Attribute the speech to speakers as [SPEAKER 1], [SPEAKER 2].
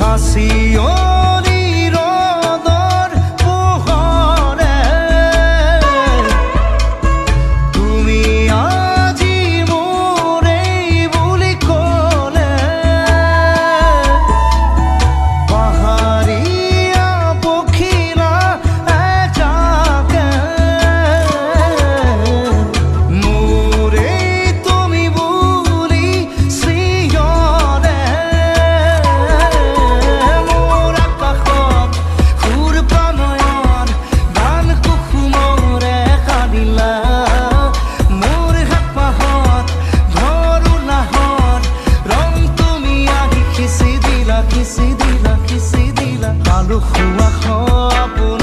[SPEAKER 1] কাশিয়নি ৰদৰ পোহৰে তুমি আজি মোৰেই বুলি ক'লে পাহাৰীয়া পখিলা এজাকে মোৰেই তুমি বুলি চিঞৰে মোৰ আকাশত সুৰ প্ৰণয়ন গান কুসুমৰে কান্দিলা মোৰ হেঁপাহত ঘৰ উলাহত ৰং তুমি আহি খিচি দিলা পালো খোৱা সপোন